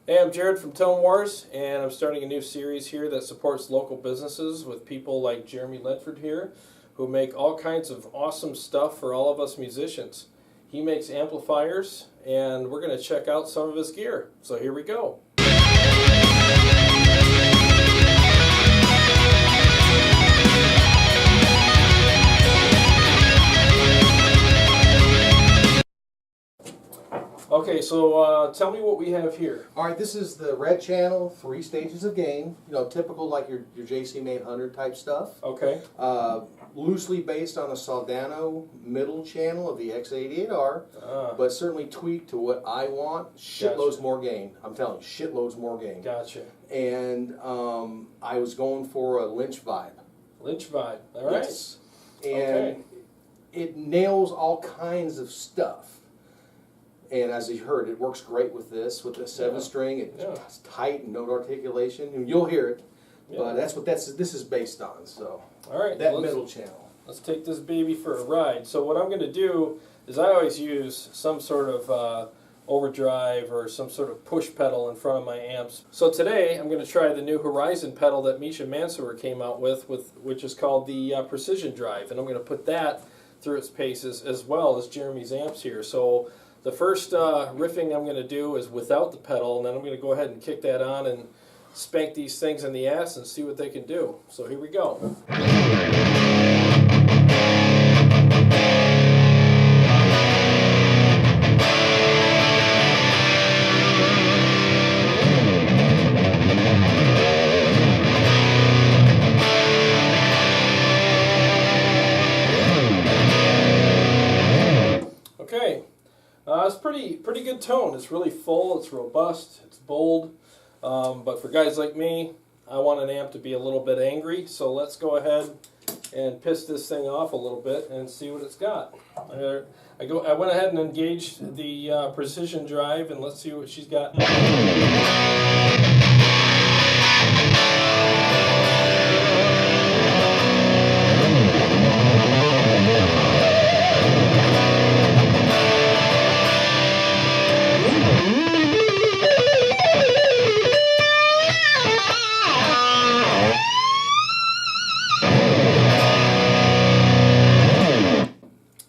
Hey, I'm Jared from Tone Wars, and I'm starting a new series here that supports local businesses with people like Jeremy Ledford here, who make all kinds of awesome stuff for all of us musicians. He makes amplifiers, and we're going to check out some of his gear. So here we go. Okay, so tell me what we have here. All right, this is the red channel, 3 stages of gain. You know, typical like your JCM 800 type stuff. Okay. Loosely based on the Soldano middle channel of the X88R, but certainly tweaked to what I want. Shitloads Gotcha. more gain. I'm telling you, shitloads more gain. Gotcha. And I was going for a Lynch vibe. Lynch vibe. All right. Yes. And it nails all kinds of stuff. And as you heard, it works great with this, with the 7-string. It's tight and note articulation, and you'll hear it. But that's what this is based on. So, all right, that middle channel. Let's take this baby for a ride. So what I'm going to do is I always use some sort of overdrive or some sort of push pedal in front of my amps. So today I'm going to try the new Horizon pedal that Misha Mansour came out with which is called the Precision Drive, and I'm going to put that through its paces as well as Jeremy's amps here. So the first riffing I'm going to do is without the pedal, and then I'm going to go ahead and kick that on and spank these things in the ass and see what they can do. So here we go. Okay. It's pretty good tone. It's really full, it's robust, it's bold, but for guys like me, I want an amp to be a little bit angry, so let's go ahead and piss this thing off a little bit and see what it's got. I went ahead and engaged the Precision Drive, and let's see what she's got.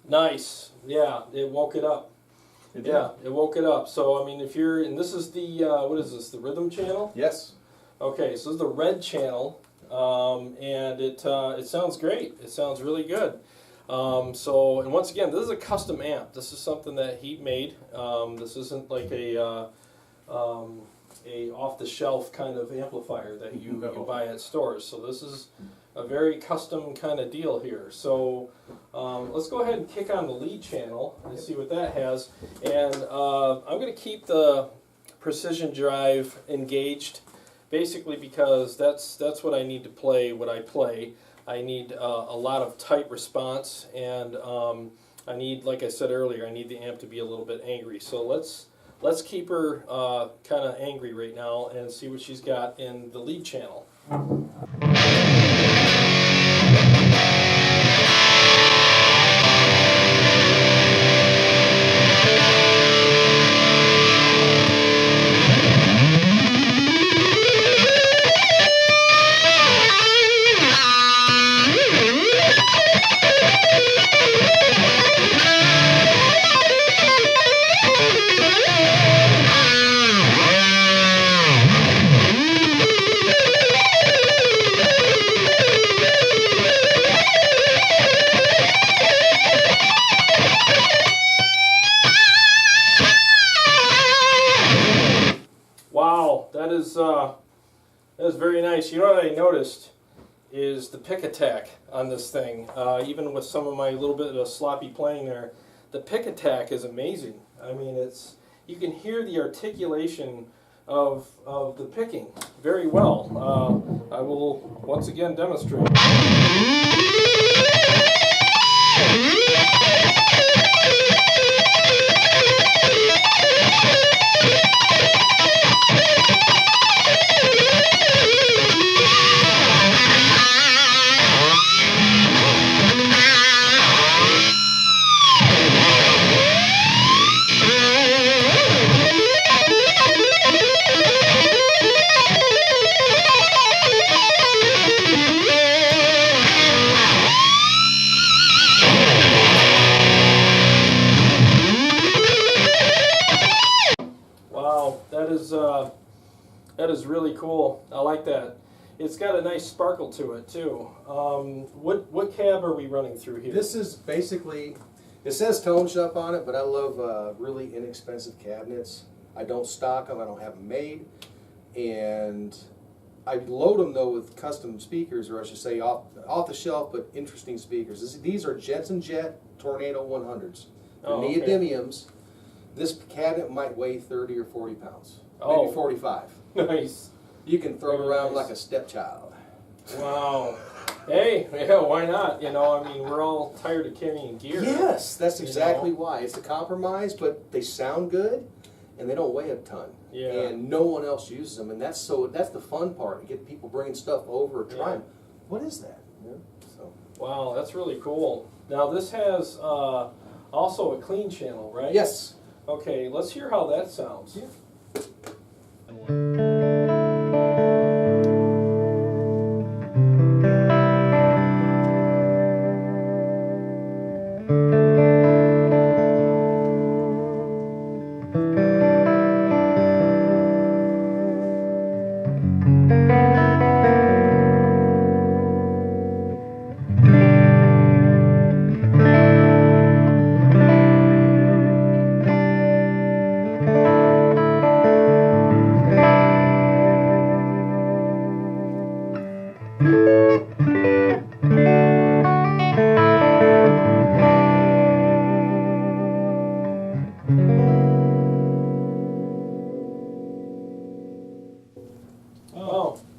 Nice. Yeah, it woke it up. It woke it up. So, I mean, if you're, and this is the, what is this, the rhythm channel? Yes. Okay, so this is the red channel, and it sounds great. It sounds really good. So, and once again, this is a custom amp. This is something that he made. This isn't like a off-the-shelf kind of amplifier that you buy at stores. So this is a very custom kind of deal here. So let's go ahead and kick on the lead channel and see what that has. And I'm going to keep the Precision Drive engaged, basically because that's what I need to play what I play. I need a lot of tight response, and I need, like I said earlier, I need the amp to be a little bit angry. So let's keep her kind of angry right now and see what she's got in the lead channel. Wow, that is very nice. You know what I noticed is the pick attack on this thing. Even with some of my little bit of sloppy playing there, the pick attack is amazing. I mean, you can hear the articulation of the picking very well. I will once again demonstrate. Wow, that is really cool. I like that. It's got a nice sparkle to it too. What cab are we running through here? This is basically, it says Tone Shop on it, but I love really inexpensive cabinets. I don't stock them, I don't have them made, and I load them though with custom speakers, or I should say off the shelf but interesting speakers. These are Jensen Jet Tornado 100s. They're neodymiums. This cabinet might weigh 30 or 40 pounds, maybe 45. Nice. You can throw it around like a stepchild. Wow. Hey, yeah, why not? You know, I mean, we're all tired of carrying gear. Yes, that's exactly why. It's a compromise, but they sound good, and they don't weigh a ton. Yeah. And no one else uses them, and that's the fun part. You get people bringing stuff over or trying. What is that? Yeah. So. Wow, that's really cool. Now this has also a clean channel, right? Yes. Okay, let's hear how that sounds. Yeah.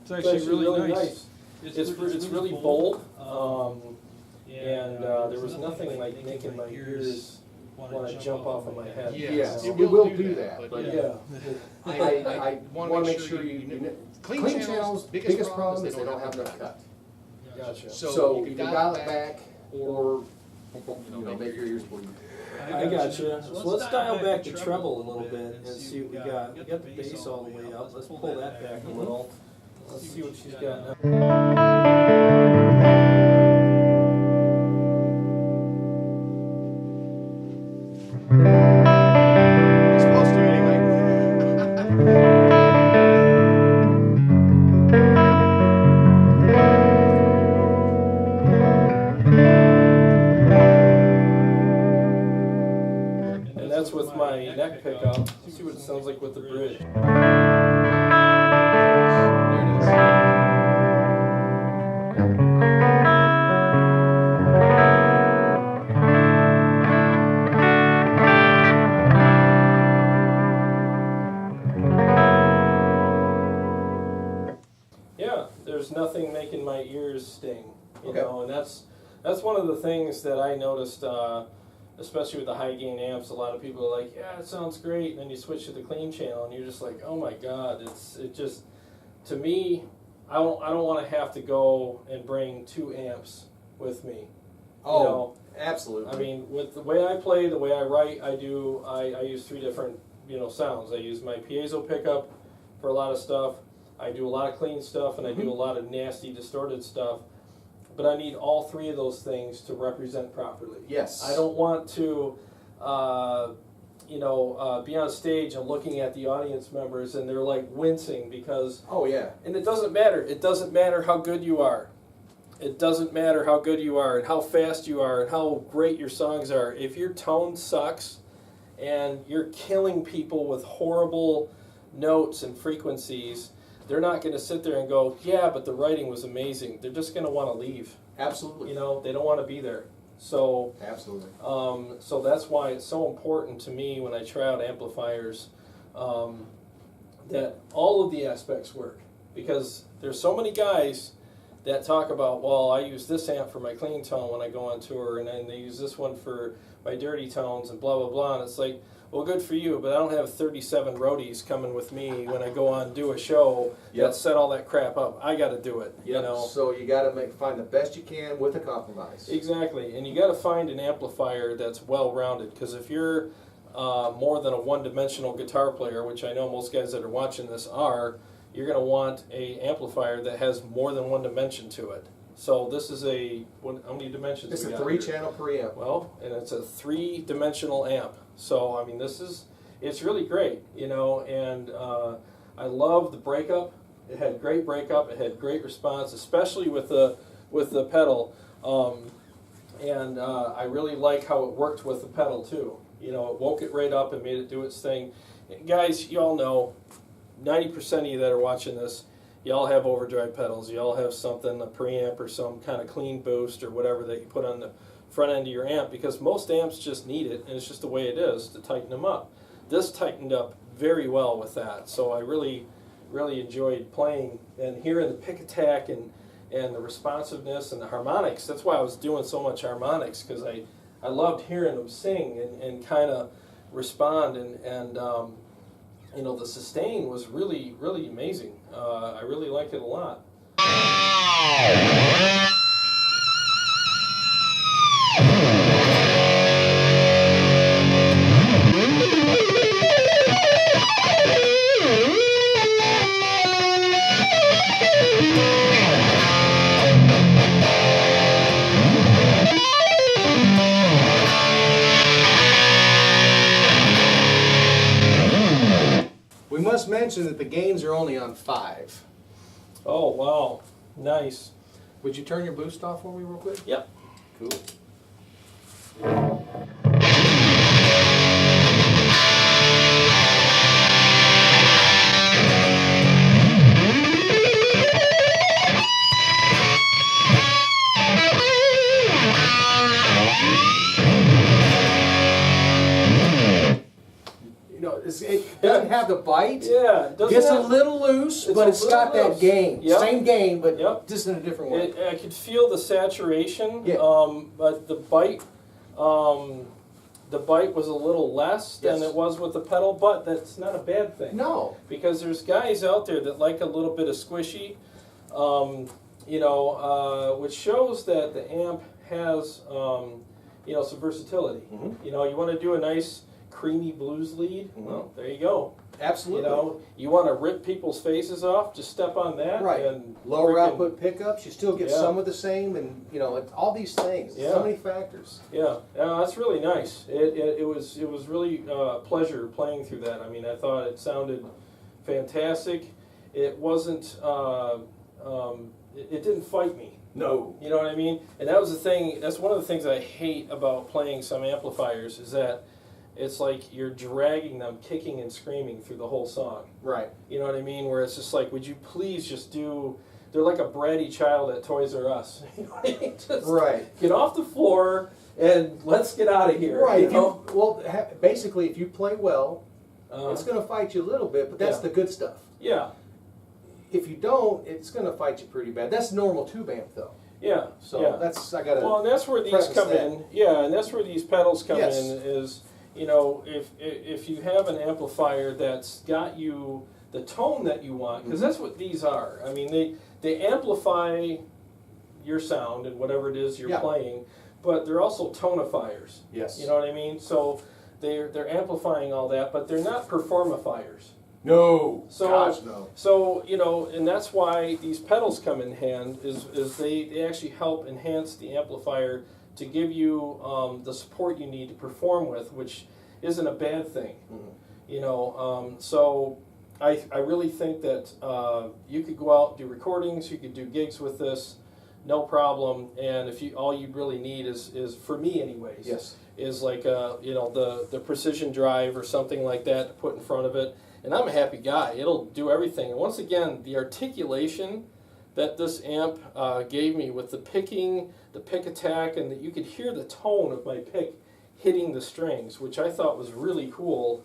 It's actually really nice. It's really bold, and there was nothing like making my ears want to jump off of my head. Yes, it will do that. But yeah, I want to make sure you clean channels. Biggest problem is they don't have enough cut. Gotcha. So you can dial it back, or make your ears bleed. I gotcha. So let's dial back the treble a little bit and see what we got. We got the bass all the way up. Let's pull that back a little. Let's see what she's got now. It's supposed to anyway. And that's with my neck pickup. Let's see what it sounds like with the bridge. There's nothing making my ears sting, you know, and that's one of the things that I noticed, especially with the high gain amps. A lot of people are like, yeah, it sounds great, and then you switch to the clean channel, and you're just like, oh my god, it just, to me, I don't want to have to go and bring 2 amps with me. Oh, you know? Absolutely. I mean, with the way I play, the way I write, I use 3 different sounds. I use my piezo pickup for a lot of stuff. I do a lot of clean stuff, and I do a lot of nasty, distorted stuff. But I need all 3 of those things to represent properly. Yes. I don't want to, be on stage and looking at the audience members, and they're like wincing because. Oh yeah. And it doesn't matter. It doesn't matter how good you are. It doesn't matter how good you are and how fast you are and how great your songs are. If your tone sucks, and you're killing people with horrible notes and frequencies, they're not going to sit there and go, yeah, but the writing was amazing. They're just going to want to leave. Absolutely. They don't want to be there. So, absolutely. So that's why it's so important to me when I try out amplifiers that all of the aspects work. Because there's so many guys that talk about, well, I use this amp for my clean tone when I go on tour, and then they use this one for my dirty tones, and blah, blah, blah. And it's like, well, good for you, but I don't have 37 roadies coming with me when I go on and do a show that set all that crap up. I got to do it, you know. So you got to find the best you can with a compromise. Exactly, and you got to find an amplifier that's well-rounded, because if you're more than a one-dimensional guitar player, which I know most guys that are watching this are, you're going to want an amplifier that has more than one dimension to it. So this is how many dimensions? It's a 3-channel preamp. Well, and it's a 3-dimensional amp. So I mean, it's it's really great, you know, and I love the breakup. It had great breakup. It had great response, especially with the pedal. And I really like how it worked with the pedal too. You know, it woke it right up and made it do its thing. And guys, you all know, 90% of you that are watching this, you all have overdrive pedals. You all have something, a preamp or some kind of clean boost or whatever that you put on the front end of your amp, because most amps just need it, and it's just the way it is to tighten them up. This tightened up very well with that, so I really enjoyed playing and hearing the pick attack and the responsiveness and the harmonics. That's why I was doing so much harmonics, because I loved hearing them sing and kind of respond, and you know, the sustain was really amazing. I really liked it a lot. We must mention that the gains are only on 5. Oh, wow. Nice. Would you turn your boost off for me real quick? Yep. Cool. It doesn't have the bite. Yeah, it doesn't Gets have, a little loose, but it's got that gain. Yep. Same gain, but Yep. just in a different way. I could feel the saturation, Yeah. but the bite was a little less than Yes. it was with the pedal, but that's not a bad thing. No. Because there's guys out there that like a little bit of squishy, you know, which shows that the amp has, you know, some versatility. Mm-hmm. You know, you want to do a nice creamy blues lead, well, there you go. Absolutely. You know, you want to rip people's faces off, just step on that. Right. And Lower frickin- output pickups, you still get Yeah. some of the same, and you know, all these things. Yeah. So many factors. Yeah, that's really nice. It was really a pleasure playing through that. I mean, I thought it sounded fantastic. It wasn't. It didn't fight me. No. You know what I mean? And that was the thing. That's one of the things I hate about playing some amplifiers, is that it's like you're dragging them, kicking and screaming through the whole song. Right. You know what I mean? Where it's just like, would you please just do? They're like a bratty child at Toys R Us. You know what I mean? Just Right. get off the floor and let's get out of here. Right. You know? Basically, if you play well, it's going to fight you a little bit, but that's Yeah. the good stuff. Yeah. If you don't, it's going to fight you pretty bad. That's normal tube amp, though. Yeah. So yeah. I got to. Well, and that's where these preface come that. in. Yeah, and that's where these pedals come Yes. in. Is, you know, if you have an amplifier that's got you the tone that you want, because that's what these are. I mean, they amplify your sound and whatever it is you're Yeah. playing, but they're also tonifiers. Yes. You know what I mean? So they're amplifying all that, but they're not performifiers. No. So, Gosh, no. So, you know, and that's why these pedals come in hand, is they actually help enhance the amplifier to give you the support you need to perform with, which isn't a bad thing. Mhm. You know, so I really think that you could go out and do recordings, you could do gigs with this, no problem. And if all you really need is for me anyways, Yes. is like you know, the precision drive or something like that to put in front of it. And I'm a happy guy. It'll do everything. And once again, the articulation that this amp gave me with the picking, the pick attack, and that you could hear the tone of my pick hitting the strings, which I thought was really cool.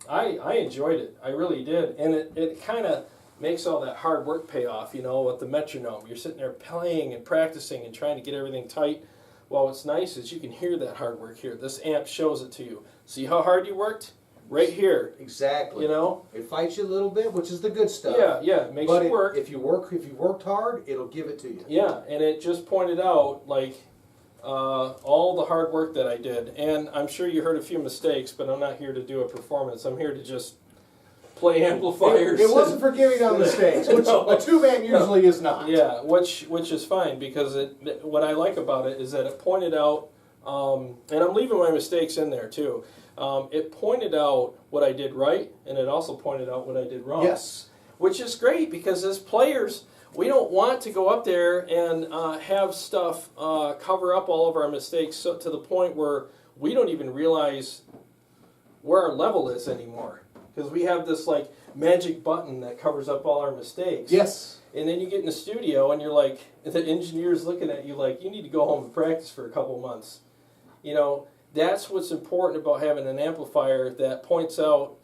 I enjoyed it. I really did. And it kind of makes all that hard work pay off, you know, with the metronome. You're sitting there playing and practicing and trying to get everything tight. Well, what's nice is you can hear that hard work here. This amp shows it to you. See how hard you worked? Right here. Exactly. You know? It fights you a little bit, which is the good stuff. Yeah, it makes But you work. if you worked hard, it'll give it to you. Yeah, and it just pointed out, like, all the hard work that I did. And I'm sure you heard a few mistakes, but I'm not here to do a performance. I'm here to just play amplifiers. It wasn't for giving on mistakes, which No. a tube amp usually is not. Yeah, which is fine, because what I like about it is that it pointed out and I'm leaving my mistakes in there too. It pointed out what I did right, and it also pointed out what I did wrong. Yes. Which is great, because as players, we don't want to go up there and have stuff cover up all of our mistakes, so, to the point where we don't even realize where our level is anymore. Because we have this like magic button that covers up all our mistakes. Yes. And then you get in the studio and you're like, the engineer's looking at you like, you need to go home and practice for a couple months. You know, that's what's important about having an amplifier that points out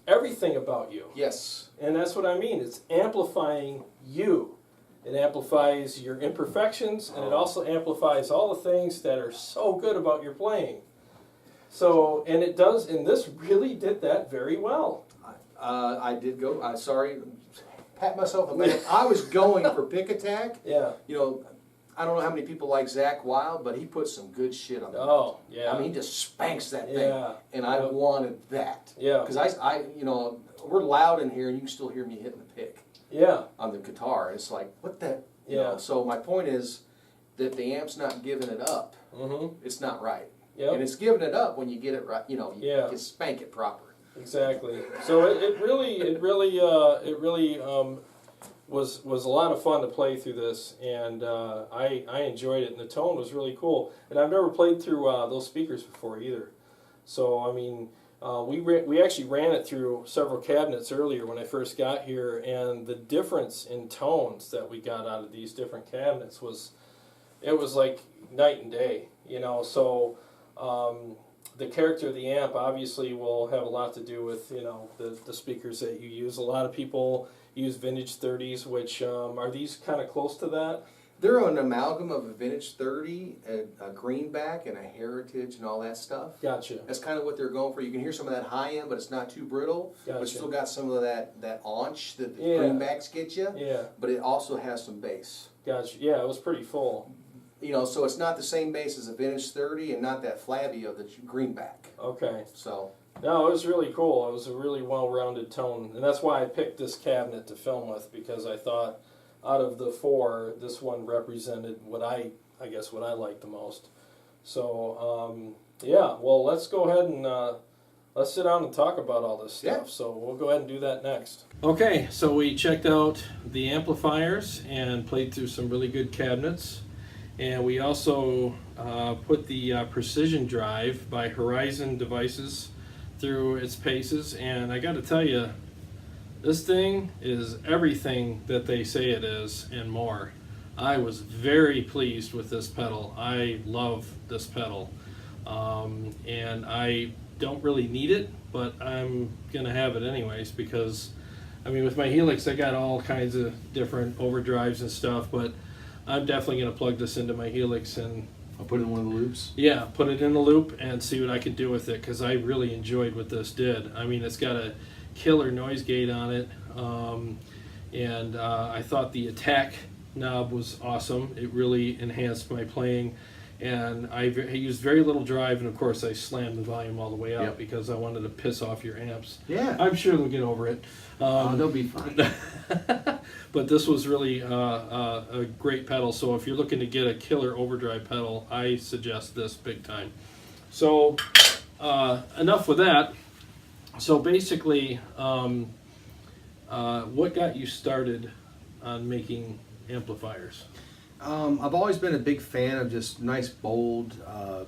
everything about you. Yes. And that's what I mean. It's amplifying you. It amplifies your imperfections, and it also amplifies all the things that are so good about your playing. So, and it does, and this really did that very well. I did go, sorry, pat myself on the back. I was going for pick attack. Yeah. You know, I don't know how many people like Zach Wild, but he put some good shit on it. Oh, yeah. I mean, he just spanks that thing. Yeah. And I wanted that. Yeah. Because I, you know, we're loud in here and you can still hear me hitting the pick. Yeah. On the guitar. It's like, what the, you Yeah. know. So my point is that the amp's not giving it up. Mm-hmm. It's not right. Yep. And it's giving it up when you get it right, you know, you spank it proper. Exactly. So it really was a lot of fun to play through this, and I enjoyed it, and the tone was really cool. And I've never played through those speakers before either. So I mean, we actually ran it through several cabinets earlier when I first got here, and the difference in tones that we got out of these different cabinets was like night and day. You know, so. The character of the amp obviously will have a lot to do with, you know, the speakers that you use. A lot of people use vintage 30s, which are these kind of close to that? They're an amalgam of a vintage 30, a greenback, and a heritage, and all that stuff. Gotcha. That's kind of what they're going for. You can hear some of that high end, but it's not too brittle. Gotcha. But still got some of that aunch that the Yeah. greenbacks get you. Yeah. But it also has some bass. Gotcha. Yeah, it was pretty full. You know, so it's not the same bass as a vintage 30 and not that flabby of the greenback. Okay. So. No, it was really cool. It was a really well-rounded tone, and that's why I picked this cabinet to film with, because I thought out of the four, this one represented what I guess what I liked the most. So yeah, well, let's go ahead and let's sit down and talk about all this stuff. Yeah. So we'll go ahead and do that next. Okay, so we checked out the amplifiers and played through some really good cabinets. And we also put the Precision Drive by Horizon Devices through its paces. And I got to tell you, this thing is everything that they say it is and more. I was very pleased with this pedal. I love this pedal. And I don't really need it, but I'm going to have it anyways, because, I mean, with my Helix, I got all kinds of different overdrives and stuff, but I'm definitely going to plug this into my Helix and I'll put it in one of the loops. Yeah, put it in the loop and see what I can do with it, because I really enjoyed what this did. I mean, it's got a killer noise gate on it, and I thought the attack knob was awesome. It really enhanced my playing, and I used very little drive, and of course I slammed the volume all the way up because I wanted to piss off your amps. Yeah. I'm sure they'll get over it. They'll be fine. But this was really a great pedal, so if you're looking to get a killer overdrive pedal, I suggest this big time. So enough with that. So basically, what got you started on making amplifiers? I've always been a big fan of just nice, bold,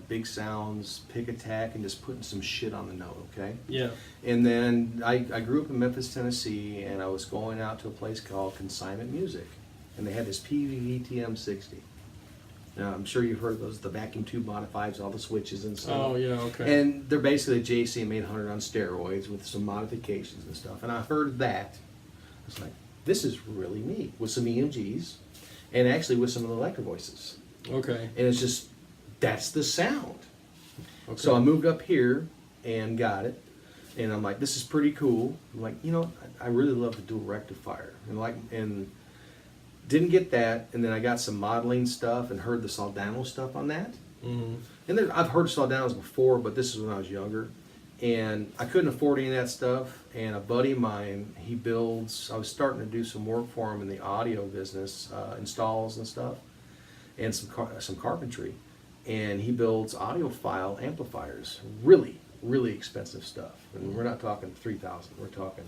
big sounds, pick attack, and just putting some shit on the note, okay? Yeah. And then I grew up in Memphis, Tennessee, and I was going out to a place called Consignment Music, and they had this PVVTM 60. Now, I'm sure you've heard of those, the vacuum tube modifiers, all the switches and stuff. Oh, yeah, okay. And they're basically a JCM 800 on steroids with some modifications and stuff. And I heard that. I was like, this is really neat, with some EMGs. And actually with some of the electro voices. Okay. And it's just, that's the sound. Okay. So I moved up here and got it. And I'm like, this is pretty cool. I'm like, you know, I really love the dual rectifier. And didn't get that. And then I got some modeling stuff and heard the Soldano stuff on that. Mm-hmm. And then I've heard Soldanos before, but this is when I was younger. And I couldn't afford any of that stuff. And a buddy of mine, he builds, I was starting to do some work for him in the audio business, installs and stuff, and some carpentry. and he builds audiophile amplifiers. Really, really expensive stuff. And we're not talking 3,000. We're talking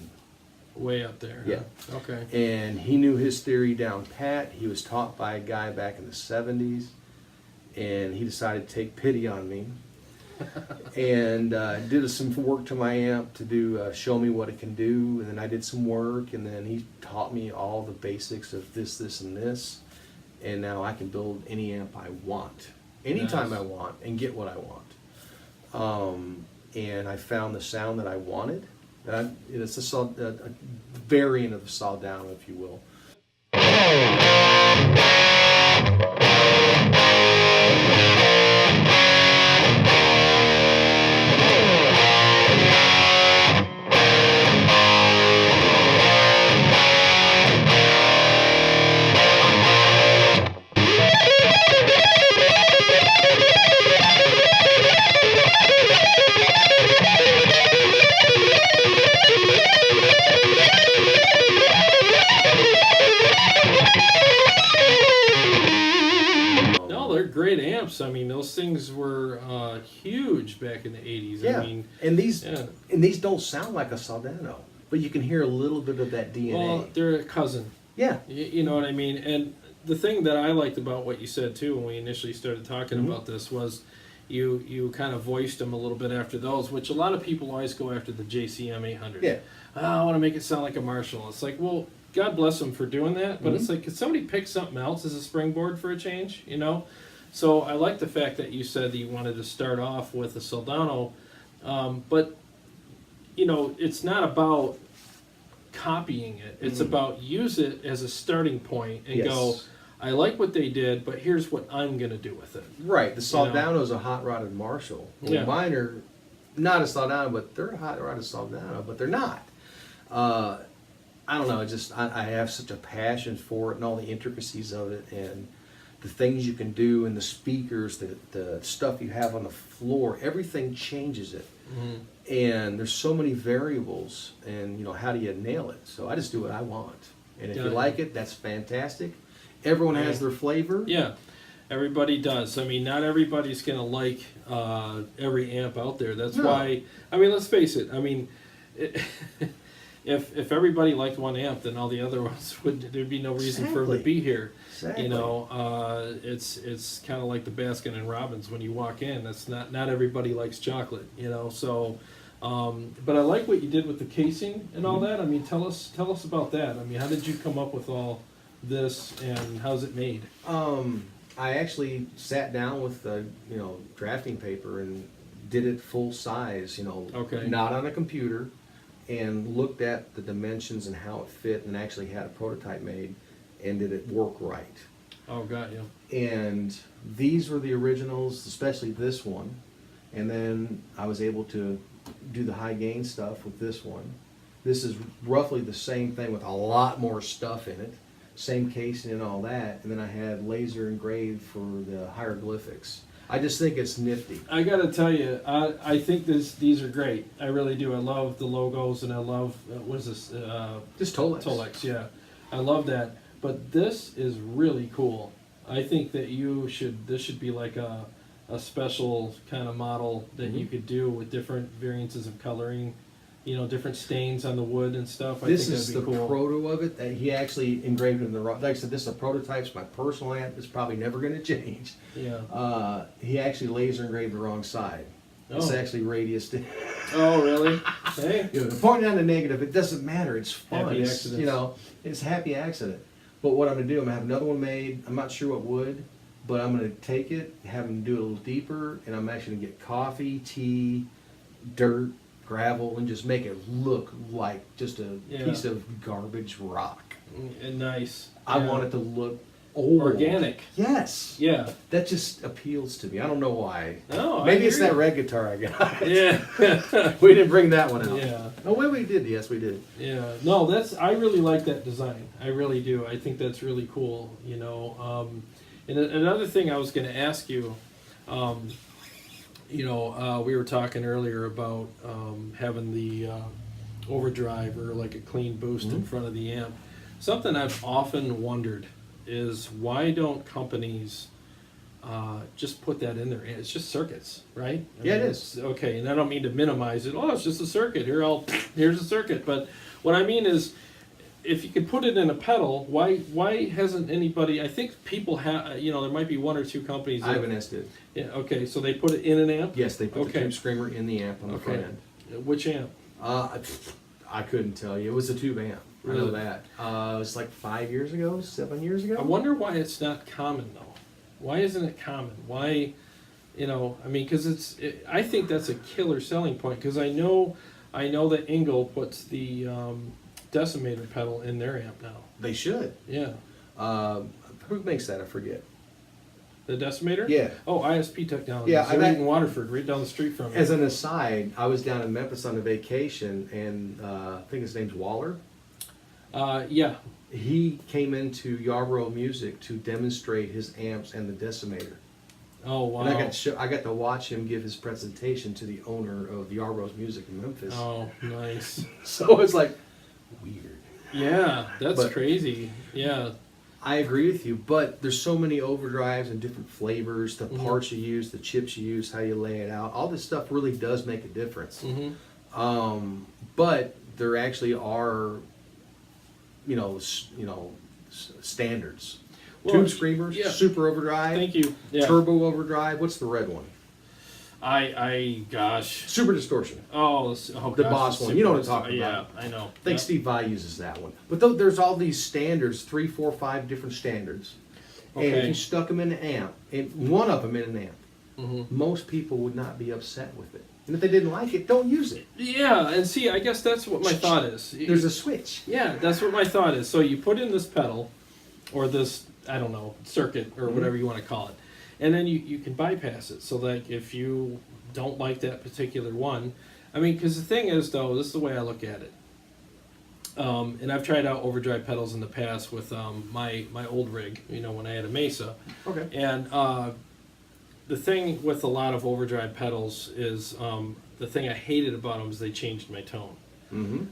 way up there. Yeah. Huh? Okay. And he knew his theory down pat. He was taught by a guy back in the 70s, and he decided to take pity on me and did some work to my amp to do show me what it can do. And then I did some work, and then he taught me all the basics of this, and this. And now I can build any amp I want, anytime Nice. I want, and get what I want. And I found the sound that I wanted. It's a variant of the Soldano, if you will. Great amps. I mean, those things were huge back in the 80s. Yeah, I mean, and these don't sound like a Soldano, but you can hear a little bit of that DNA. Well, they're a cousin. Yeah. You know what I mean? And the thing that I liked about what you said, too, when we initially started talking about this was you kind of voiced them a little bit after those, which a lot of people always go after the JCM 800. Yeah. Oh, I want to make it sound like a Marshall. It's like, well, God bless them for doing that, but it's like, could somebody pick something else as a springboard for a change, you know? So I like the fact that you said that you wanted to start off with a Soldano, but, you know, it's not about copying it. It's about use it as a starting point and go, I like what they did, but here's what I'm going to do with it. Right. The Soldano is a hot-rodded Marshall. Well, mine are not a Soldano, but they're a hot-rodded Soldano, but they're not. I don't know. I have such a passion for it and all the intricacies of it, and the things you can do, and the speakers, the stuff you have on the floor, everything changes it. And there's so many variables, and, you know, how do you nail it? So I just do what I want. And if you like it, that's fantastic. Everyone has their flavor. Yeah, everybody does. I mean, not everybody's going to like every amp out there. That's why, I mean, let's face it. I mean, if everybody liked one amp, then all the other ones there'd be no reason for them to be here. Exactly. You know, it's kind of like the Baskin and Robbins when you walk in. That's not everybody likes chocolate. You know, so. But I like what you did with the casing and all that. I mean, tell us about that. I mean, how did you come up with all this, and how's it made? I actually sat down with drafting paper and did it full size. You know, not on a computer. And looked at the dimensions and how it fit, and actually had a prototype made, and did it work right. Oh, got you. And these were the originals, especially this one. And then I was able to do the high gain stuff with this one. This is roughly the same thing with a lot more stuff in it, same casing and all that. And then I had laser engraved for the hieroglyphics. I just think it's nifty. I gotta tell you, I think these are great. I really do. I love the logos, and I love what is this? Just Tolex. Tolex, yeah. I love that. But this is really cool. I think that this should be like a special kind of model that you could do with different variances of coloring. You know, different stains on the wood and stuff. This is the proto of it that he actually engraved in the raw. Like I said, this is a prototype. It's my personal amp. It's probably never going to change. Yeah. He actually laser engraved the wrong side. It's actually radius. Oh, really? Hey. You know, pointing out the negative, it doesn't matter. It's fun. Happy accidents. You know, it's a happy accident. But what I'm going to do, I'm going to have another one made. I'm not sure what wood, but I'm going to take it, have them do it a little deeper, and I'm actually going to get coffee, tea, dirt, gravel, and just make it look like just a piece of garbage rock. And nice. I want it to look old. Organic. Yes. Yeah. That just appeals to me. I don't know why. No, maybe it's that red guitar I got. Yeah. We didn't bring that one out. Yeah. Oh, wait, we did. Yes, we did. Yeah. No, I really like that design. I really do. I think that's really cool, you know. And another thing I was going to ask you, we were talking earlier about having the overdrive or like a clean boost in front of the amp. Something I've often wondered is why don't companies just put that in there. It's just circuits, right? Yeah, it is. Okay, and I don't mean to minimize it. Oh, it's just a circuit. Here's a circuit. But what I mean is, if you could put it in a pedal, why hasn't anybody? I think people have. You know, there might be one or two companies. Ibanez did. Yeah. Okay, so they put it in an amp. Yes, they put the tube screamer in the amp on the front end. Which amp? I couldn't tell you. It was a tube amp. Really? I know that. It was like 5 years ago, 7 years ago. I wonder why it's not common though. Why isn't it common? Why, you know? I mean, because I think that's a killer selling point. Because I know that Engel puts the decimator pedal in their amp now. They should. Yeah. Who makes that? I forget. The decimator? Yeah. Oh, ISP Technologies. Yeah, They're in Waterford, right down the street from me. As an aside, I was down in Memphis on a vacation, and I think his name's Waller. Yeah. He came into Yarborough Music to demonstrate his amps and the decimator. Oh wow! And I got to watch him give his presentation to the owner of Yarborough's Music in Memphis. Oh, nice. So it's like weird. Yeah, that's crazy. Yeah. I agree with you, but there's so many overdrives and different flavors, the parts you use, the chips you use, how you lay it out. All this stuff really does make a difference. But there actually are, standards. Well, Tube screamers, yeah. super overdrive. Thank you. Yeah. Turbo overdrive. What's the red one? Gosh. Super distortion. The Boss one. You know what I'm talking about. Yeah, I know. I think Steve Vai uses that one. But there's all these standards, 3, 4, 5 different standards. Okay. And if you stuck them in an amp, and one of them in an amp, most people would not be upset with it. And if they didn't like it, don't use it. Yeah, and see, I guess that's what my thought is. There's a switch. Yeah, that's what my thought is. So you put in this pedal, or this, I don't know, circuit, or whatever you want to call it. And then you can bypass it. So like if you don't like that particular one, I mean, because the thing is though, this is the way I look at it. And I've tried out overdrive pedals in the past with my old rig, when I had a Mesa. Okay. And the thing with a lot of overdrive pedals is the thing I hated about them is they changed my tone.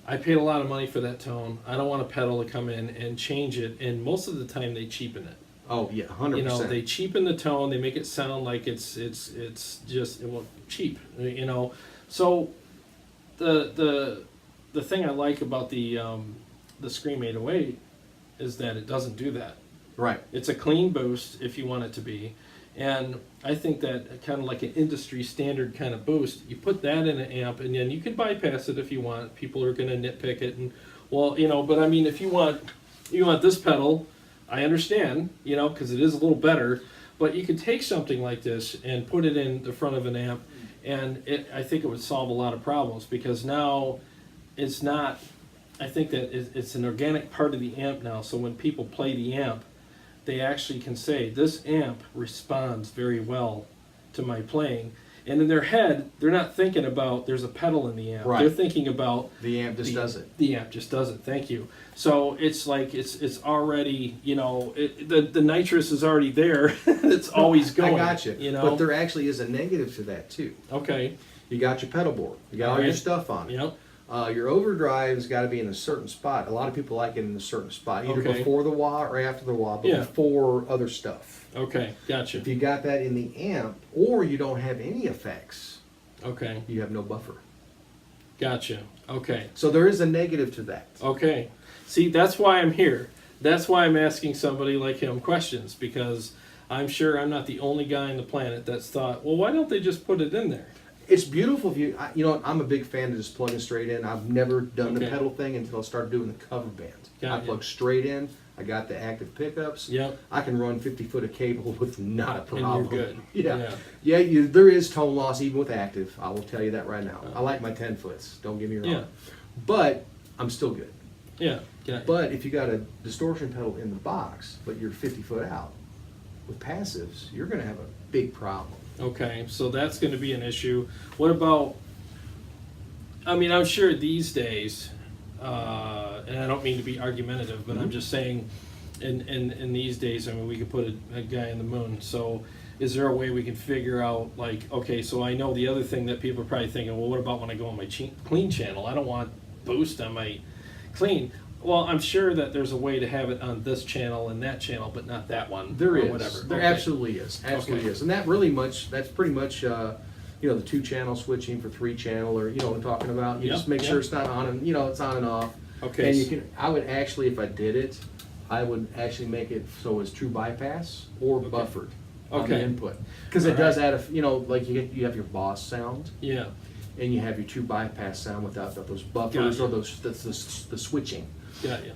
I paid a lot of money for that tone. I don't want a pedal to come in and change it, and most of the time they cheapen it. Oh yeah, 100%. They cheapen the tone. They make it sound like it's just cheap. So the thing I like about the Scream 808 is that it doesn't do that. Right. It's a clean boost if you want it to be, and I think that kind of like an industry standard kind of boost. You put that in an amp, and then you can bypass it if you want. People are going to nitpick it, and but I mean, if you want this pedal. I understand, because it is a little better, but you could take something like this and put it in the front of an amp, and I think it would solve a lot of problems, because now it's not, I think that it's an organic part of the amp now, so when people play the amp, they actually can say, this amp responds very well to my playing. And in their head, they're not thinking about there's a pedal in the amp. Right. They're thinking about the amp just does it. The amp just does it. Thank you. So it's like it's already the nitrous is already there. It's always going. I got you. But there actually is a negative to that too. Okay. You got your pedal board. You got all your stuff on it. Yep. Your overdrive's got to be in a certain spot. A lot of people like it in a certain spot, either before the wah or after the wah, but before other stuff. Okay, gotcha. If you got that in the amp, or you don't have any effects, you have no buffer. Gotcha. Okay. So there is a negative to that. Okay. See, that's why I'm here. That's why I'm asking somebody like him questions, because I'm sure I'm not the only guy on the planet that's thought, well, why don't they just put it in there? It's beautiful if you know, I'm a big fan of just plugging straight in. I've never done the pedal thing until I started doing the cover band. I plug straight in. I got the active pickups. Yep. I can run 50 foot of cable with not a problem. And you're good. Yeah. There is tone loss even with active. I will tell you that right now. I like my 10 foots. Don't get me wrong. Yeah. But I'm still good. Yeah. But if you got a distortion pedal in the box, but you're 50 foot out with passives, you're going to have a big problem. Okay, so that's going to be an issue. What about, I mean, I'm sure these days, and I don't mean to be argumentative, but I'm just saying in these days, I mean, we could put a guy in the moon. So is there a way we can figure out, like, okay, so I know the other thing that people are probably thinking, well, what about when I go on my clean channel? I don't want boost on my clean. Well, I'm sure that there's a way to have it on this channel and that channel, but not that one. There or is. Whatever. There Okay. absolutely is. Absolutely Okay. is. And that's pretty much, you know, the 2-channel switching for 3-channel, or, you know what I'm talking about? You Yep, just make yep. sure it's not on and, you know, it's on and off. Okay. And you can, I would actually, if I did it, I would actually make it so it's true bypass or Okay. buffered on the Okay. input. Because it does add you know, like you have your boss sound, Yeah. and you have your true bypass sound without those buffers Gotcha. or the switching. Got you.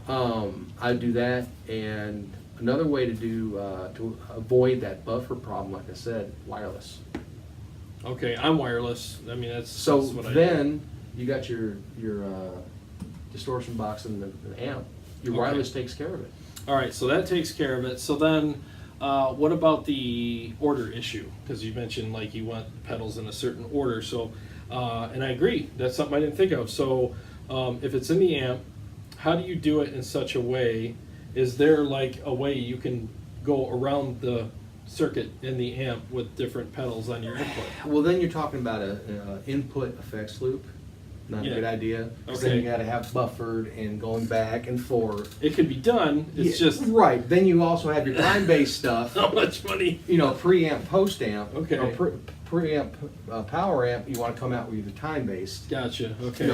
I do that, and another way to do to avoid that buffer problem, like I said, wireless. Okay, I'm wireless. I mean, that's So what I then you got your distortion box and the amp. Your Okay. wireless takes care of it. All right, so that takes care of it. So then, what about the order issue? Because you mentioned like you want pedals in a certain order. So, and I agree. That's something I didn't think of. So, if it's in the amp, how do you do it in such a way? Is there like a way you can go around the circuit in the amp with different pedals on your input? Well, then you're talking about a input effects loop. Not Yeah. a good idea. Because Okay. then you got to have buffered and going back and forth. It could be done. It's Yeah, just right. Then you also have your time-based stuff. how much money. You know, preamp, post-amp, Okay. or preamp, power amp. You want to come out with either time-based. Gotcha. Okay.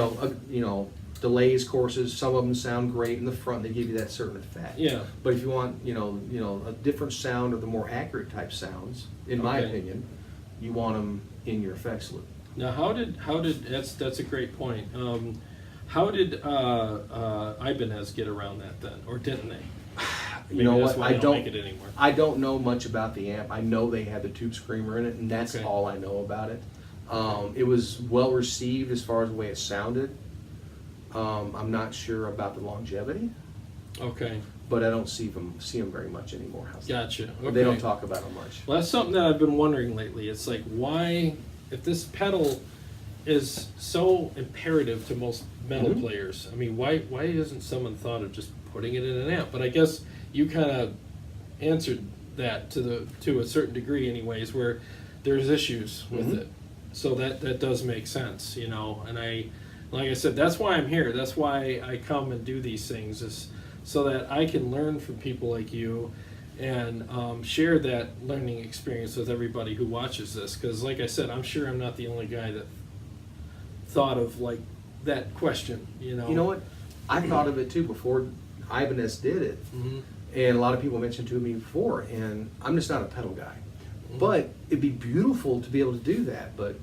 You know, delays courses. Some of them sound great in the front. They give you that certain effect. Yeah. But if you want, you know, a different sound or the more accurate type sounds, in my Okay. opinion, you want them in your effects loop. Now, how did that's a great point. How did Ibanez get around that then, or didn't they? You know that's what? why I they don't make it anymore. I don't know much about the amp. I know they had the tube screamer in it, and that's Okay. all I know about it. It was well received as far as the way it sounded. I'm not sure about the longevity, Okay, but I don't see them very much anymore. How's that? gotcha. Okay. They don't talk about them much. Well, that's something that I've been wondering lately. It's like, why, if this pedal is so imperative to most metal Mhm. players, I mean, why hasn't someone thought of just putting it in an amp? But I guess you kind of answered that to a certain degree, anyways, where there's issues with Mhm. it. So that does make sense, you know. And like I said, that's why I'm here. That's why I come and do these things, is so that I can learn from people like you and share that learning experience with everybody who watches this. Because, like I said, I'm sure I'm not the only guy that thought of like that question. You know. You know what? I thought of it too before Ibanez did it, Hmm. and a lot of people mentioned to me before, and I'm just not a pedal guy. But it'd be beautiful to be able to do that. But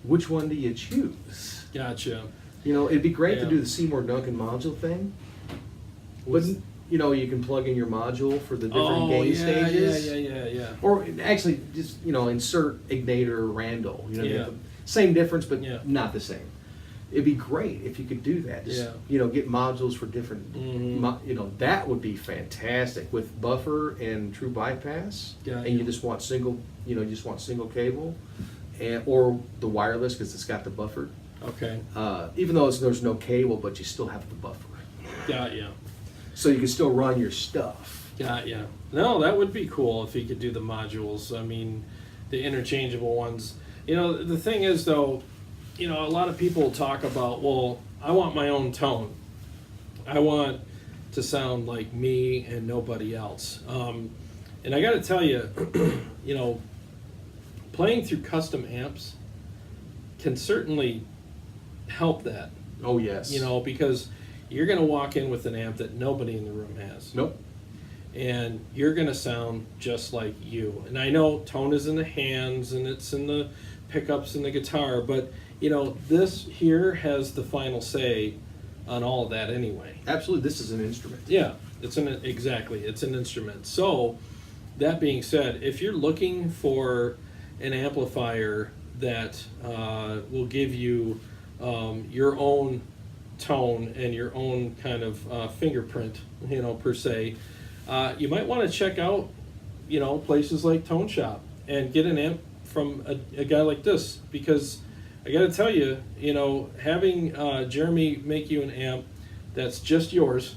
which one do you choose? Gotcha. You know, it'd be great to Yeah. do the Seymour Duncan module thing. But What's- you know, you can plug in your module for the different Oh, gain yeah, stages. yeah. Or actually, just insert Ignator or Randall. You know, Yeah. same difference, but Yeah. not the same. It'd be great if you could do that. Just, Yeah. get modules for different. Mhm. That would be fantastic with buffer and true bypass. Yeah, and you yeah. just want single. You just want single cable, or the wireless because it's got the buffer. Okay. Even though there's no cable, but you still have the buffer, Got ya. so you can still run your stuff. Got ya. No, that would be cool if you could do the modules. I mean, the interchangeable ones. You know, the thing is though, a lot of people talk about, well, I want my own tone. I want to sound like me and nobody else. And I got to tell you, playing through custom amps can certainly help that. Oh yes. Because you're going to walk in with an amp that nobody in the room has. Nope. And you're going to sound just like you. And I know tone is in the hands and it's in the pickups and the guitar, but this here has the final say on all of that anyway. Absolutely, this is an instrument. Yeah, it's an instrument. So that being said, if you're looking for an amplifier that will give you your own tone and your own kind of fingerprint, per se, you might want to check out, places like Tone Shop and get an amp from a guy like this, because I got to tell you, having Jeremy make you an amp that's just yours,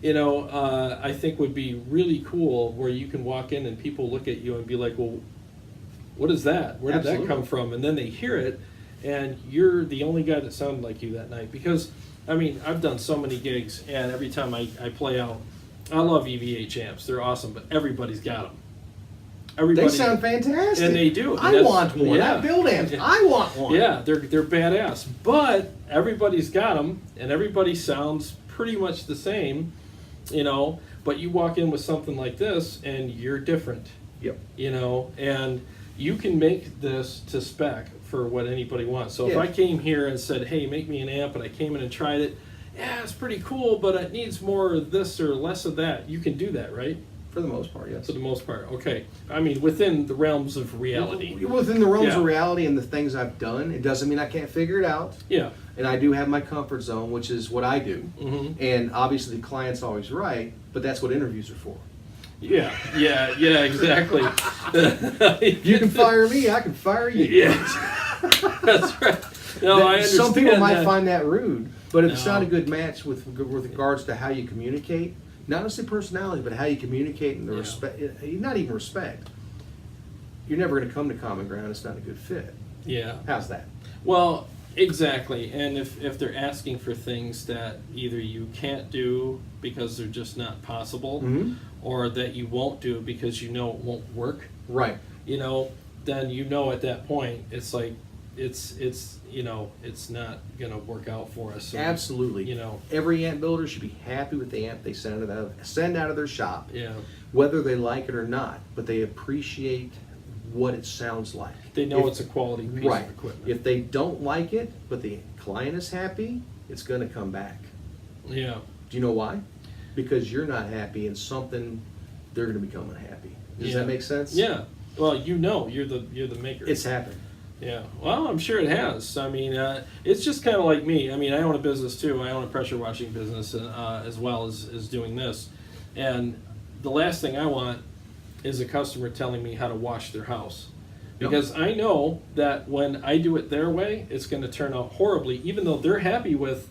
I think would be really cool, where you can walk in and people look at you and be like, well, what is that? Where did that come from? And then they hear it, and you're the only guy that sounded like you that night. Because I mean, I've done so many gigs, and every time I play out, I love EVH amps. They're awesome, but everybody's got them. They sound fantastic. And they do. I want one. Yeah. I build amps. I want one. Yeah, they're badass. But everybody's got them, and everybody sounds pretty much the same, you know. But you walk in with something like this, and you're different. Yep. You know, and you can make this to spec for what anybody wants. So if Yeah. I came here and said, hey, make me an amp, and I came in and tried it, yeah, it's pretty cool, but it needs more of this or less of that, you can do that, right? For the most part, yes. For the most part, okay. I mean, within the realms of reality. Within the realms Yeah. of reality and the things I've done, it doesn't mean I can't figure it out. Yeah. And I do have my comfort zone, which is what I do. Mm-hmm. And obviously the client's always right, but that's what interviews are for. Yeah, exactly. You can fire me, I can fire you. Yeah, that's right. No, I understand. Some people might that. find that rude, but if it's No. not a good match with regards to how you communicate, not necessarily personality, but how you communicate and the Yeah. respect, not even respect, you're never going to come to common ground. It's not a good fit. Yeah. How's that? Well, exactly. And if they're asking for things that either you can't do because they're just not possible, Mhm. or that you won't do because you know it won't work, Right. you know, then you know at that point it's like it's you know it's not gonna work out for us. So, Absolutely. You know. Every amp builder should be happy with the amp they send out of their shop, Yeah. whether they like it or not. But they appreciate what it sounds like. They know If- it's a quality piece right. of equipment. If they don't like it, but the client is happy, it's going to come back. Yeah. Do you know why? Because you're not happy, and something they're going to become unhappy. Does Yeah. that make sense? Yeah. Well, you know, you're the maker. It's happened. Yeah, well, I'm sure it has. I mean, it's just kind of like me. I mean, I own a business too. I own a pressure washing business as well as doing this. And the last thing I want is a customer telling me how to wash their house. Because I know that when I do it their way, it's going to turn out horribly, even though they're happy with,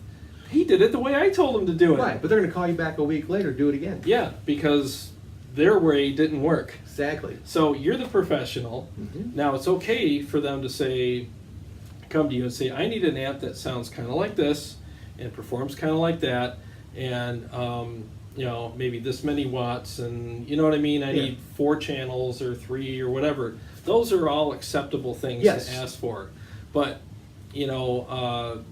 he did it the way I told him to do it. Right, but they're going to call you back a week later, do it again. Yeah, because their way didn't work. Exactly. So you're the professional. Mhm. Now it's okay for them to say, come to you and say, I need an amp that sounds kind of like this and performs kind of like that, and you know, maybe this many watts, and you know what I mean. I Yeah. need 4 channels or 3 or whatever. Those are all acceptable things Yes. to ask for, but you know,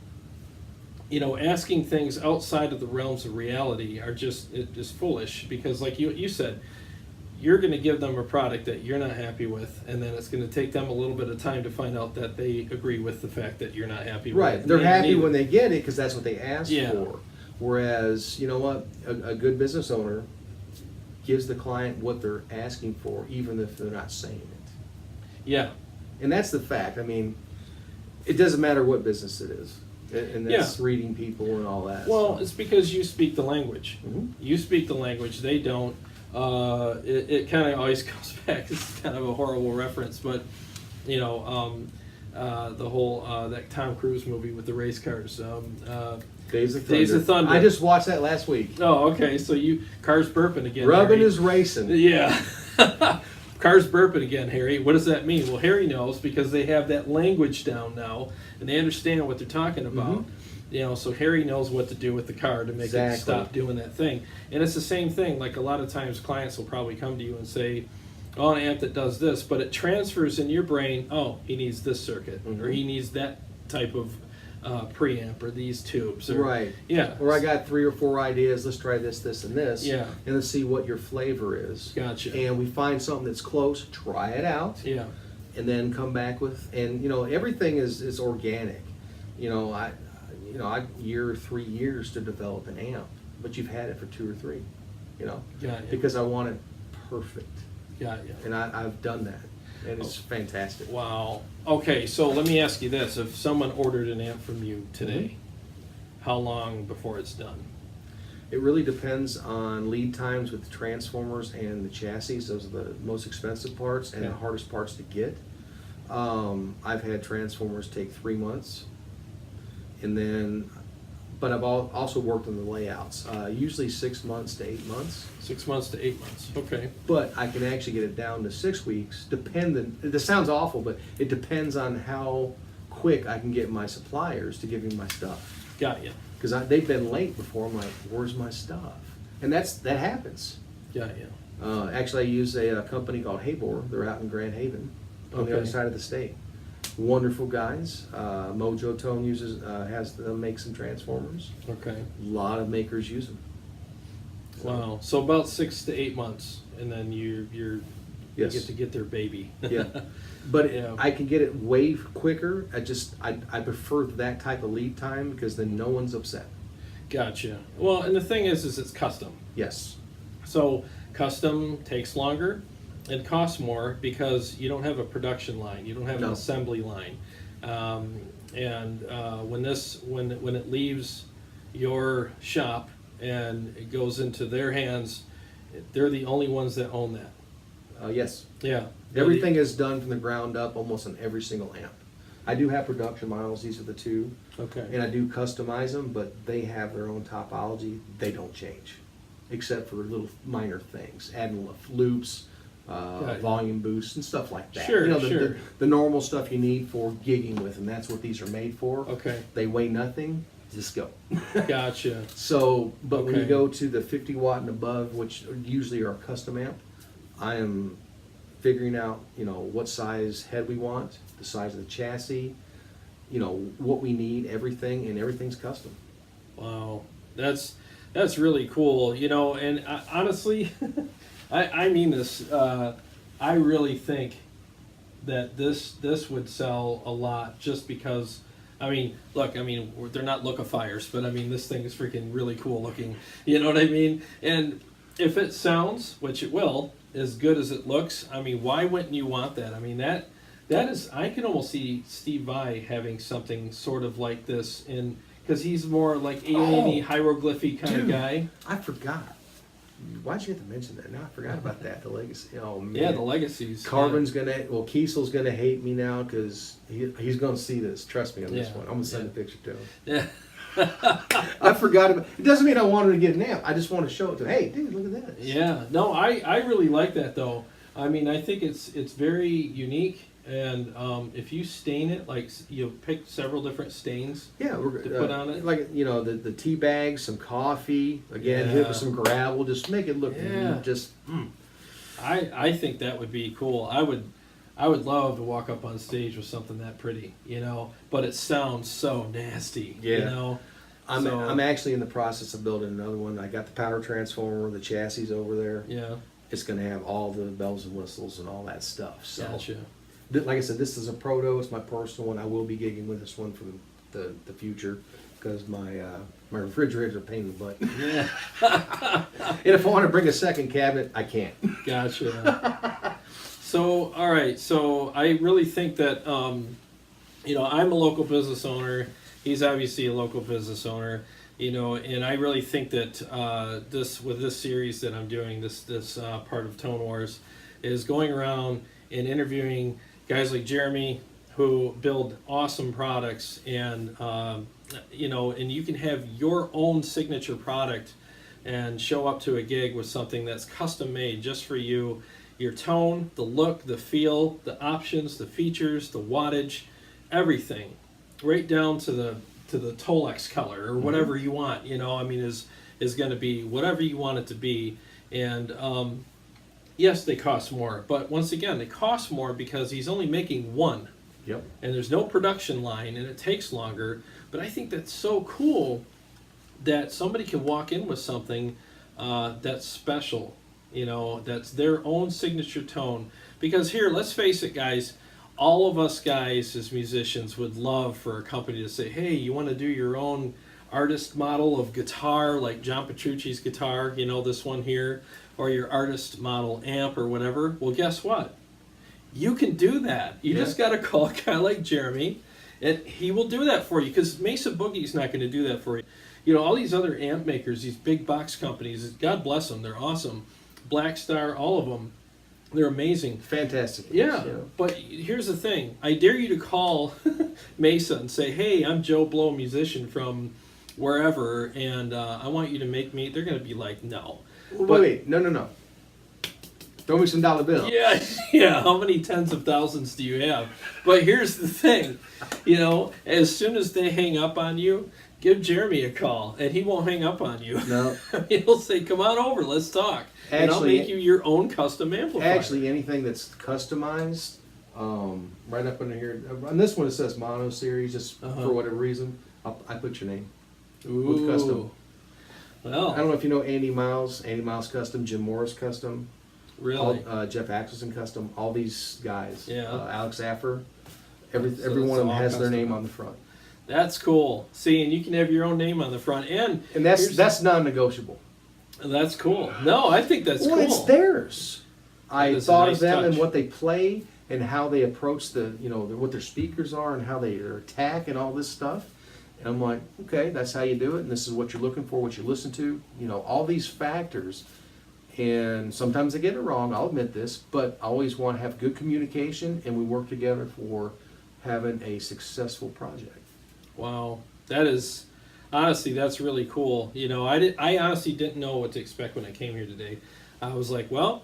asking things outside of the realms of reality are just foolish, because like you said, you're going to give them a product that you're not happy with, and then it's going to take them a little bit of time to find out that they agree with the fact that you're not happy with it. Right. They're Maybe happy neither. when they get it because that's what they asked Yeah. for. Whereas, you know what, a good business owner gives the client what they're asking for, even if they're not saying it. Yeah. And that's the fact. I mean, it doesn't matter what business it is. And that's reading people and all that. Well, so. it's because you speak the language. Mhm. You speak the language, they don't. It kind of always goes back, it's kind of a horrible reference, but, you know, the whole, that Tom Cruise movie with the race cars. Days of Thunder. Days of Thunder. I just watched that last week. Oh, okay, so cars burping again. Rubbing Harry. is racing. Yeah. Cars burping again, Harry. What does that mean? Well, Harry knows because they have that language down now, and they understand what they're talking about. Mhm. You know, so Harry knows what to do with the car to make Exactly. it stop doing that thing. And it's the same thing. Like a lot of times, clients will probably come to you and say, "Oh, an amp that does this," but it transfers in your brain. Oh, he needs this circuit, or Mhm. he needs that type of preamp, or these tubes. Or, Right. Yeah. Or I got 3 or 4 ideas. Let's try this, this, and this. Yeah. And let's see what your flavor is. Gotcha. And we find something that's close. Try it out. Yeah. And then come back with, and you know, everything is organic. You know, I year or 3 years to develop an amp, but you've had it for 2 or 3. You know, Got you. because I want it perfect, Got you. and I've done that, and it's fantastic. Wow. Okay, so let me ask you this. If someone ordered an amp from you today, how long before it's done? It really depends on lead times with the transformers and the chassis. Those are the most expensive parts and the Okay. hardest parts to get. I've had transformers take 3 months, and then, but I've also worked on the layouts. Usually 6 months to 8 months. 6 months to 8 months. Okay. But I can actually get it down to 6 weeks, dependent. This sounds awful, but it depends on how quick I can get my suppliers to give me my stuff. Got you. because they've been late before. I'm like, where's my stuff? And that happens. Yeah. Actually, I use a company called Habor. They're out in Grand Haven, on the other side of the state. Wonderful guys. Mojo Tone has them make some transformers. Okay. A lot of makers use them. Wow. So about 6 to 8 months, and then you Yes. get to get their baby. Yeah, but Yeah. I can get it way quicker. I prefer that type of lead time because then no one's upset. Gotcha. Well, and the thing is it's custom. Yes. So custom takes longer and costs more because you don't have a production line. You don't have an No. assembly line. When it leaves your shop and it goes into their hands, they're the only ones that own that. Yes. Yeah. Everything is done from the ground up, almost on every single amp. I do have production models. These are the two, Okay. and I do customize them, but they have their own topology. They don't change, except for little minor things, adding loops, volume boosts, and stuff like that. Sure, the normal stuff you need for gigging with, and that's what these are made for. Okay. They weigh nothing. Just go. Gotcha. So, but when you Okay. go to the 50 watt and above, which usually are a custom amp, I am figuring out, what size head we want, the size of the chassis, what we need, everything, and everything's custom. Wow, that's really cool. And honestly, I mean this. I really think that this would sell a lot just because. Look, they're not look-a-fires, but this thing is freaking really cool looking. You know what I mean? And if it sounds, which it will, as good as it looks, why wouldn't you want that? That is, I can almost see Steve Vai having something sort of like this because he's more like alien-y, hieroglyphy kind of guy. I forgot. Why'd you have to mention that? No, I forgot about that. The legacy. Oh man. Yeah, the legacies. Carbon's Kiesel's gonna hate me now because he's gonna see this. Trust me on this one. I'm gonna send a picture to him. Yeah. I forgot about it. Doesn't mean I wanted to get an amp. I just want to show it to him. Hey, dude, look at this. Yeah. No, I really like that though. I think it's very unique. And if you stain it, like you pick several different stains, yeah, we're to put on it, like the tea bags, some coffee, again, hit with some gravel, just make it look I think that would be cool. I would love to walk up on stage with something that pretty, but it sounds so nasty, I'm actually in the process of building another one. I got the power transformer, the chassis over there. Yeah, it's going to have all the bells and whistles and all that stuff. So. Gotcha. Like I said, this is a proto. It's my personal one. I will be gigging with this one for the future because my refrigerator's a pain in the butt. Yeah. And if I want to bring a second cabinet, I can't. Gotcha. So, all right. So I really think that, I'm a local business owner. He's obviously a local business owner, and I really think that this series that I'm doing, this part of Tone Wars, is going around and interviewing guys like Jeremy who build awesome products, and and you can have your own signature product and show up to a gig with something that's custom made just for you. Your tone, the look, the feel, the options, the features, the wattage, everything, right down to the Tolex color or whatever you want. Is going to be whatever you want it to be, and yes, they cost more, but once again, they cost more because he's only making one. Yep. And there's no production line, and it takes longer. But I think that's so cool that somebody can walk in with something that's special, that's their own signature tone. Because here, let's face it, guys, all of us guys as musicians would love for a company to say, hey, you want to do your own artist model of guitar, like John Petrucci's guitar, this one here, or your artist model amp or whatever. Well, guess what? You can do that. You just got to call a guy like Jeremy, and he will do that for you, because Mesa Boogie's not going to do that for you. All these other amp makers, these big box companies, God bless them, they're awesome. Black Star, all of them, they're amazing. Fantastic. Yeah, but here's the thing. I dare you to call Mesa and say, hey, I'm Joe Blow, musician from wherever, and I want you to make me. They're going to be like, no. Wait, no. Throw me some dollar bills. Yeah. How many tens of thousands do you have? But here's the thing, as soon as they hang up on you, give Jeremy a call, and he won't hang up on you. No. He'll say, "Come on over, let's talk." And I'll make you your own custom amplifier. Actually, anything that's customized, right up under here. On this one, it says Mono Series, just for whatever reason. I put your name. Ooh. With custom. Well, I don't know if you know Andy Miles Custom, Jim Morris Custom. Really? Jeff Axelson Custom. All these guys. Yeah. Alex Affer. Every So one of them all has their custom. name on the front. That's cool. See, and you can have your own name on the front, and that's non-negotiable. That's cool. No, I think that's cool. It's theirs. I is a thought nice of them touch. and what they play and how they approach what their speakers are and how their attack and all this stuff. And I'm like, okay, that's how you do it, and this is what you're looking for, what you listen to, all these factors. And sometimes I get it wrong, I'll admit this, but I always want to have good communication, and we work together for having a successful project. Wow, that is honestly, that's really cool. I honestly didn't know what to expect when I came here today. I was like, well,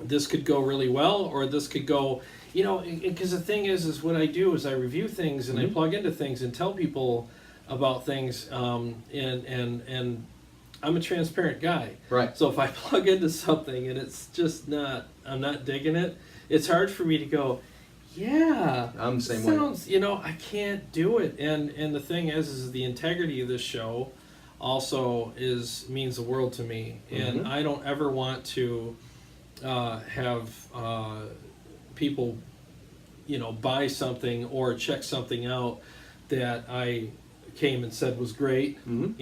this could go really well, or this could go, because the thing is what I do is I review things and I plug into things and tell people about things, and I'm a transparent guy. Right. So if I plug into something and it's just I'm not digging it, it's hard for me to go, yeah, I'm the same way. I can't do it. And the thing is the integrity of this show also means the world to me. And I don't ever want to have people, buy something or check something out that I came and said was great, And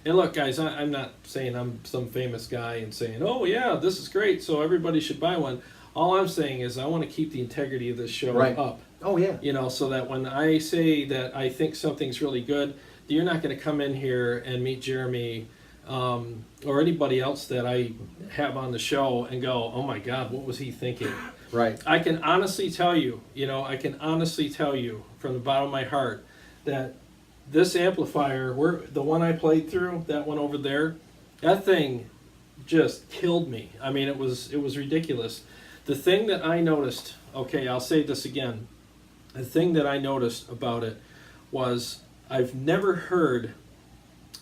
look, guys, I'm not saying I'm some famous guy and saying, oh yeah, this is great, so everybody should buy one. All I'm saying is I want to keep the integrity of this show up. Oh yeah. So that when I say that I think something's really good, you're not going to come in here and meet Jeremy or anybody else that I have on the show and go, oh my God, what was he thinking? Right. I can honestly tell you, from the bottom of my heart that this amplifier, the one I played through, that one over there, that thing just killed me. I mean, it was ridiculous. The thing that I noticed, okay, I'll say this again. The thing that I noticed about it was I've never heard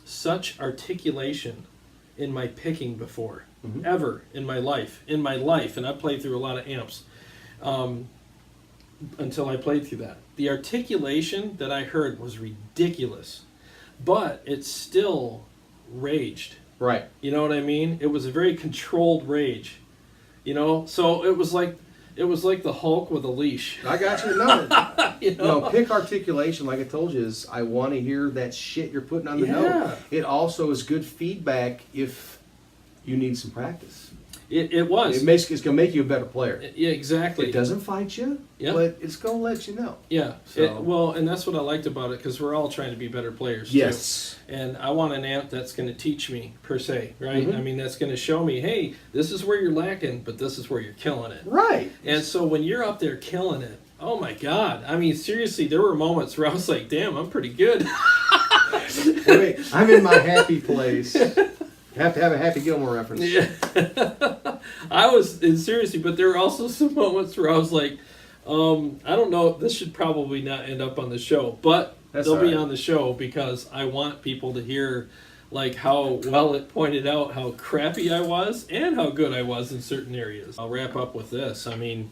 such articulation in my picking before, ever in my life. And I played through a lot of amps until I played through that. The articulation that I heard was ridiculous, but it still raged. Right. You know what I mean? It was a very controlled rage. So it was like the Hulk with a leash. I got you. No, pick articulation, like I told you, is I want to hear that shit you're putting on the note. It also is good feedback if you need some practice. It was. It's going to make you a better player. Yeah, exactly. It doesn't fight you, but it's going to let you know. Yeah. So. And that's what I liked about it, because we're all trying to be better players. Yes. Too. And I want an amp that's going to teach me, per se, right? I mean, that's going to show me, hey, this is where you're lacking, but this is where you're killing it. Right. And so when you're up there killing it, oh my God. I mean, seriously, there were moments where I was like, damn, I'm pretty good. Wait, I'm in my happy place. Have to have a Happy Gilmore reference. Yeah. Seriously, but there were also some moments where I was like, I don't know, this should probably not end up on the show, but they'll be on the show because I want people to hear like how well it pointed out how crappy I was and how good I was in certain areas. I'll wrap up with this. I mean,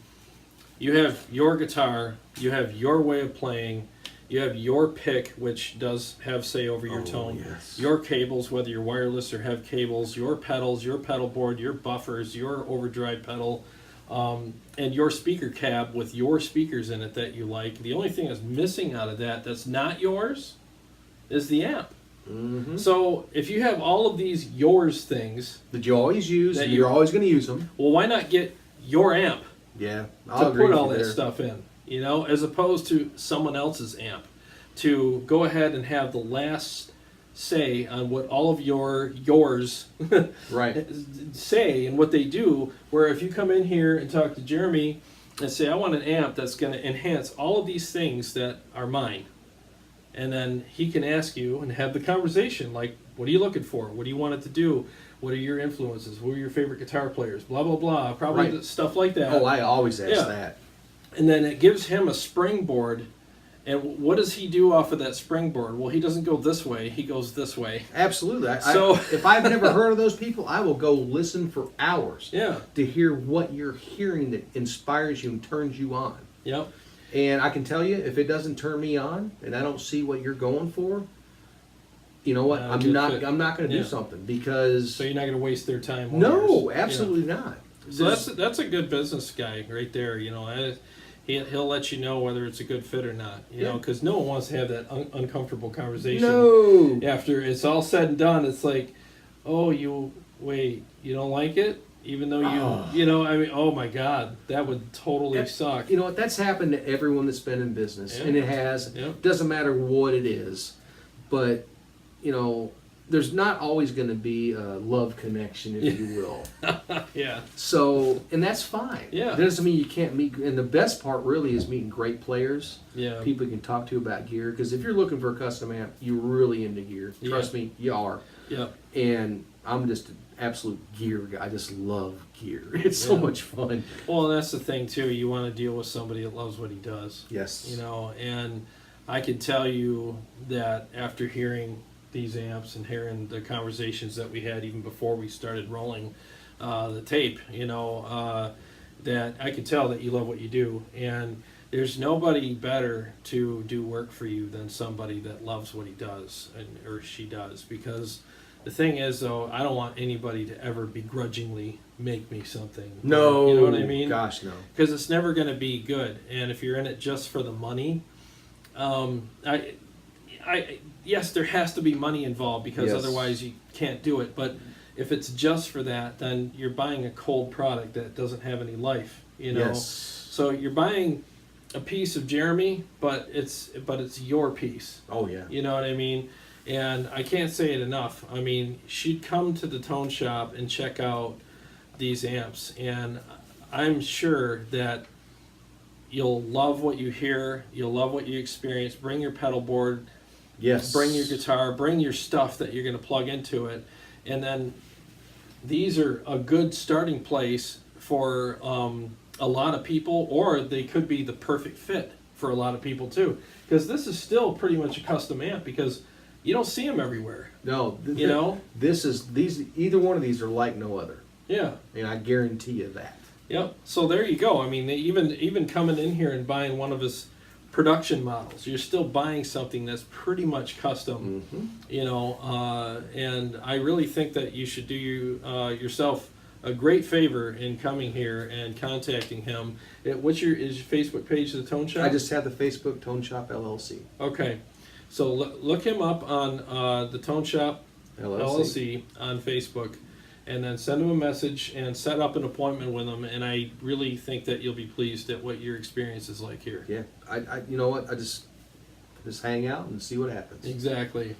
you have your guitar, you have your way of playing, you have your pick, which does have say over your tone. Yes. Your cables, whether you're wireless or have cables, your pedals, your pedal board, your buffers, your overdrive pedal, and your speaker cab with your speakers in it that you like. The only thing that's missing out of that's not yours is the amp. So if you have all of these yours things that you always use, and you're always going to use them. Well, why not get your amp? Yeah, to put all that stuff in, as opposed to someone else's amp, to go ahead and have the last say on what all of yours right say and what they do. Where if you come in here and talk to Jeremy and say, I want an amp that's going to enhance all of these things that are mine, and then he can ask you and have the conversation like, what are you looking for? What do you want it to do? What are your influences? What are your favorite guitar players? Blah, blah, blah. Probably stuff like that. Oh, I always ask that. And then it gives him a springboard And what does he do off of that springboard? Well, he doesn't go this way. He goes this way. Absolutely. So if I've never heard of those people, I will go listen for hours yeah. to hear what you're hearing that inspires you and turns you on. Yep. And I can tell you, if it doesn't turn me on and I don't see what you're going for, you know what? I'm not going to do something, because so you're not going to waste their time. No, absolutely not. So that's a good business guy right there. You know, he'll let you know whether it's a good fit or not. You know, because no one wants to have that uncomfortable conversation. No. After it's all said and done, it's like, oh, you don't like it, even though you know, I mean, oh my God, that would totally suck. You know what? That's happened to everyone that's been in business, and it has. Doesn't matter what it is, but you know, there's not always going to be a love connection, if you will. Yeah. So, and that's fine. Yeah. That doesn't mean you can't meet. And the best part really is meeting great players. Yeah. People you can talk to about gear. Because if you're looking for a custom amp, you're really into gear. Trust me, you are. Yeah. And I'm just an absolute gear guy. I just love gear. It's so much fun. Well, and that's the thing too. You want to deal with somebody that loves what he does. Yes. You know, and I can tell you that after hearing these amps and hearing the conversations that we had even before we started rolling the tape, you know, that I can tell that you love what you do, and there's nobody better to do work for you than somebody that loves what he does or she does. Because the thing is, though, I don't want anybody to ever begrudgingly make me something. No, you know what I mean? Gosh, no. Because it's never going to be good, and if you're in it just for the money, yes, there has to be money involved, because otherwise you can't do it. But if it's just for that, then you're buying a cold product that doesn't have any life. You know, so you're buying a piece of Jeremy, but it's your piece. Oh yeah. You know what I mean? And I can't say it enough. I mean, she'd come to the Tone Shop and check out these amps, and I'm sure that you'll love what you hear. You'll love what you experience. Bring your pedal board. Yes. Bring your guitar, bring your stuff that you're going to plug into it. And then these are a good starting place for a lot of people, or they could be the perfect fit for a lot of people too. Because this is still pretty much a custom amp, because you don't see them everywhere. No. You know? Either one of these are like no other. Yeah. And I guarantee you that. Yep. So there you go. I mean, even coming in here and buying one of his production models, you're still buying something that's pretty much custom. You know, and I really think that you should do yourself a great favor in coming here and contacting him. What's your Facebook page of the Tone Shop? I just have the Facebook Tone Shop LLC. Okay, so look him up on the Tone Shop LLC on Facebook, and then send him a message and set up an appointment with him. And I really think that you'll be pleased at what your experience is like here. Yeah, I you know what? I just hang out and see what happens. Exactly.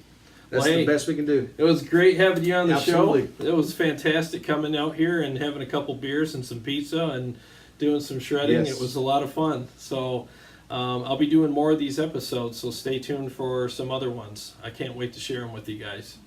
That's the best we can do. It was great having you on the show. Absolutely. It was fantastic coming out here and having a couple beers and some pizza and doing some shredding. Yes. It was a lot of fun. So I'll be doing more of these episodes, so stay tuned for some other ones. I can't wait to share them with you guys.